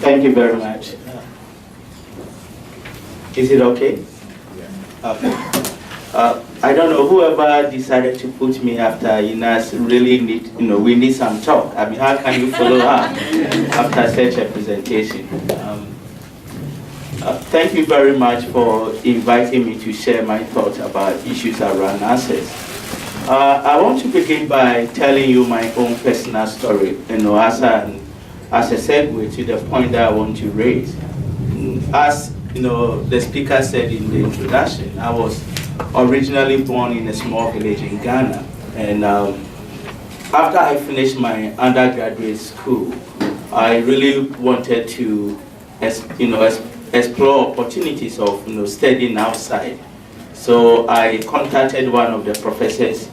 Thank you very much. Is it okay? Yeah. Okay. I don't know, whoever decided to put me after Inas really need, we need some talk. I mean, how can you follow up after such a presentation? Thank you very much for inviting me to share my thoughts about issues around access. I want to begin by telling you my own personal story, as a segue to the point that I want to raise. As the speaker said in the introduction, I was originally born in a small village in Ghana, and after I finished my undergraduate school, I really wanted to, explore opportunities of studying outside. So I contacted one of the professors,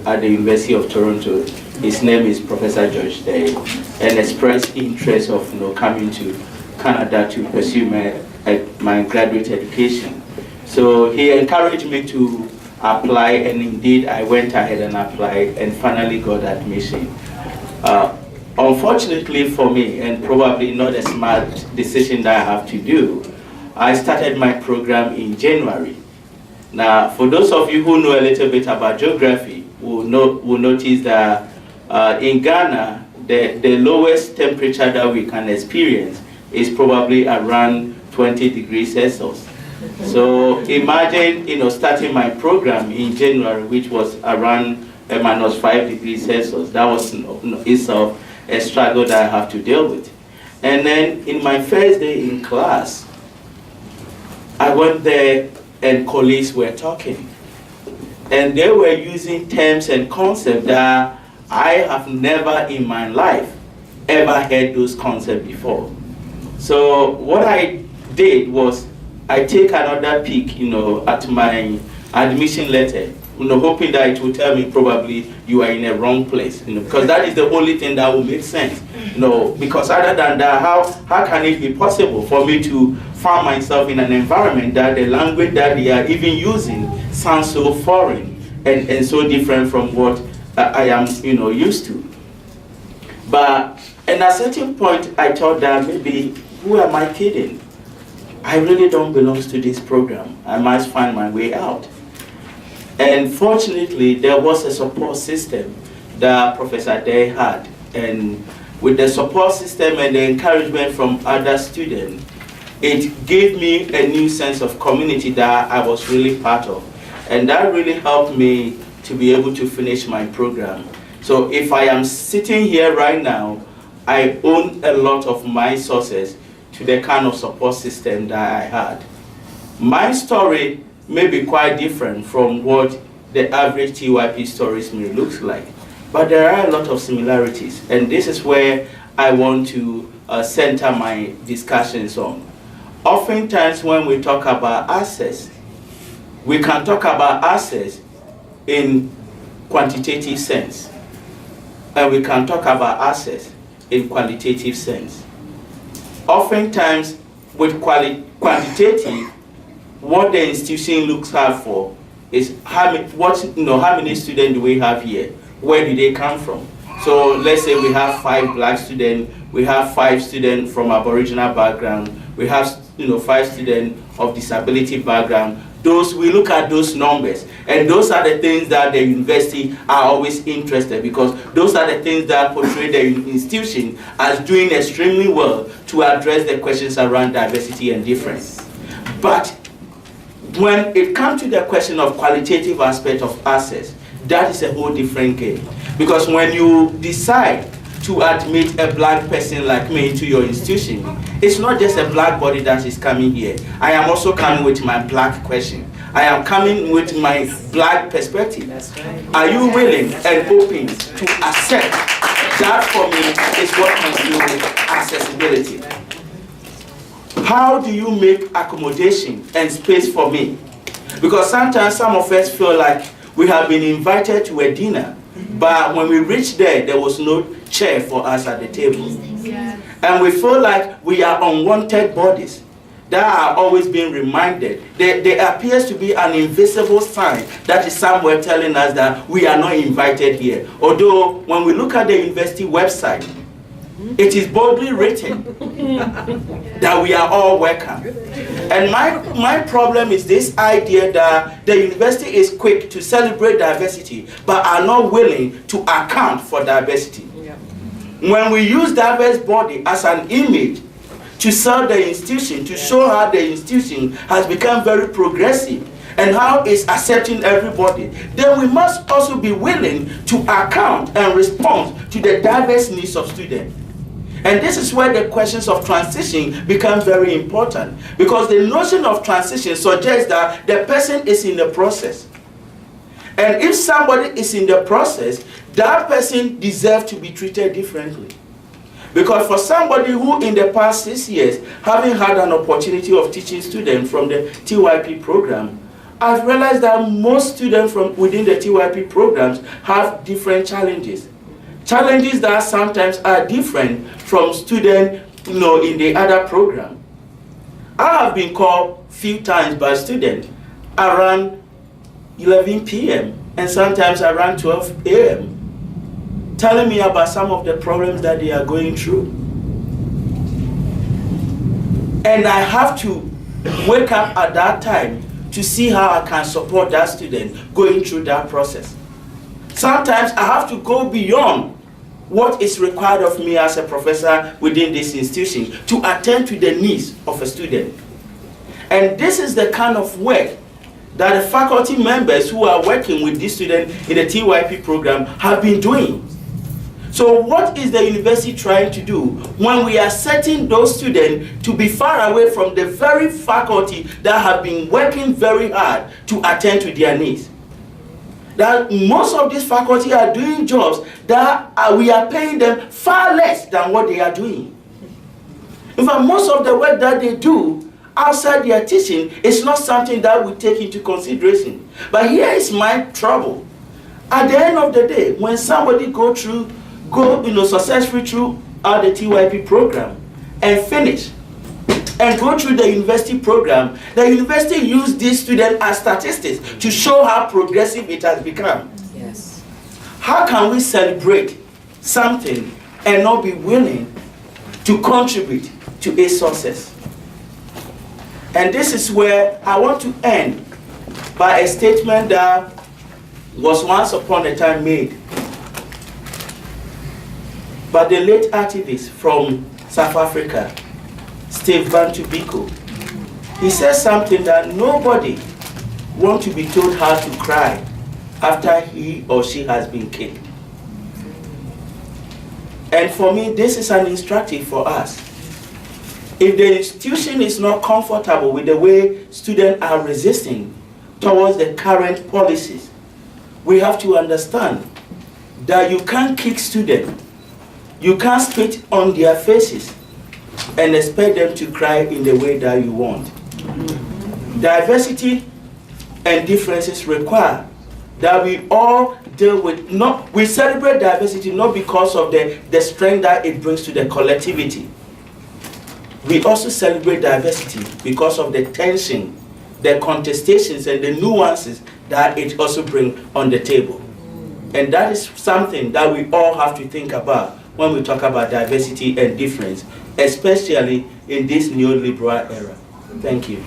at the University of Toronto. His name is Professor Adjei, and expressed interest of coming to Canada to pursue my graduate education. So he encouraged me to apply, and indeed I went ahead and applied and finally got admission. Unfortunately for me, and probably not a smart decision that I have to do, I started my program in January. Now, for those of you who know a little bit about geography, will notice that in Ghana, the lowest temperature that we can experience is probably around 20 degrees Celsius. So imagine, starting my program in January, which was around -5 degrees Celsius. That was itself a struggle that I have to deal with. And then in my first day in class, I went there and colleagues were talking. And they were using terms and concepts that I have never in my life ever heard those concepts before. So what I did was I take another peek, at my admission letter, hoping that it will tell me probably you are in a wrong place, because that is the only thing that will make sense. Because other than that, how can it be possible for me to find myself in an environment that the language that they are even using sounds so foreign and so different from what I am, used to. But at a certain point, I thought that maybe, who am I kidding? I really don't belong to this program. I must find my way out. And fortunately, there was a support system that Professor Adjei had. And with the support system and the encouragement from other students, it gave me a new sense of community that I was really part of. And that really helped me to be able to finish my program. So if I am sitting here right now, I own a lot of my sources to the kind of support system that I had. My story may be quite different from what the average TYP stories may look like, but there are a lot of similarities, and this is where I want to center my discussions on. Oftentimes when we talk about access, we can talk about access in quantitative sense, and we can talk about access in qualitative sense. Oftentimes with quantitative, what the institution looks out for is how many students do we have here? Where do they come from? So let's say we have 5 black students, we have 5 students from Aboriginal background, we have 5 students of disability background. We look at those numbers, and those are the things that the university are always interested, because those are the things that portray the institution as doing extremely well to address the questions around diversity and difference. But when it comes to the question of qualitative aspect of access, that is a whole different game. Because when you decide to admit a black person like me into your institution, it's not just a black body that is coming here. I am also coming with my black question. I am coming with my black perspective. That's right. Are you willing and open to accept that? For me is what constitutes accessibility. How do you make accommodation and space for me? Because sometimes some of us feel like we have been invited to a dinner, but when we reach there, there was no chair for us at the table. Yeah. And we feel like we are unwanted bodies that are always being reminded. There appears to be an invisible sign that is somewhere telling us that we are not invited here. Although when we look at the university website, It is boldly written that we are all welcome. And my problem is this idea that the university is quick to celebrate diversity, but are not willing to account for diversity. Yeah. When we use diverse body as an image to sell the institution, to show how the institution has become very progressive, and how it's accepting everybody, then we must also be willing to account and respond to the diverse needs of students. And this is where the questions of transition become very important, because the notion of transition suggests that the person is in the process. And if somebody is in the process, that person deserves to be treated differently. Because for somebody who in the past 6 years, having had an opportunity of teaching students from the TYP program, I've realized that most students from within the TYP programs have different challenges. Challenges that sometimes are different from students, in the other program. I have been called few times by students around 11 p.m. and sometimes around 12 a.m. telling me about some of the problems that they are going through. And I have to wake up at that time to see how I can support that student going through that process. Sometimes I have to go beyond what is required of me as a professor within this institution to attend to the needs of a student. And this is the kind of work that the faculty members who are working with this student in the TYP program have been doing. So what is the university trying to do when we are setting those students to be far away from the very faculty that have been working very hard to attend to their needs? That most of these faculty are doing jobs that we are paying them far less than what they are doing. In fact, most of the work that they do outside their teaching is not something that we take into consideration. But here is my trouble. At the end of the day, when somebody go successfully through the TYP program and finish and go through the university program, the university use these students as statistics to show how progressive it has become. Yes. How can we celebrate something and not be willing to contribute to its success? And this is where I want to end by a statement that was once upon a time made by the late activist from South Africa, Steve Bantu Biko. He says something that nobody wants to be told how to cry after he or she has been kicked. And for me, this is an instructive for us. If the institution is not comfortable with the way students are resisting towards the current policies, we have to understand that you can't kick students, you can't spit on their faces and expect them to cry in the way that you want. Diversity and differences require that we all deal with, we celebrate diversity not because of the strength that it brings to the collectivity. We also celebrate diversity because of the tension, the contestations, and the nuances that it also brings on the table. And that is something that we all have to think about when we talk about diversity and difference, especially in this neoliberal era. Thank you.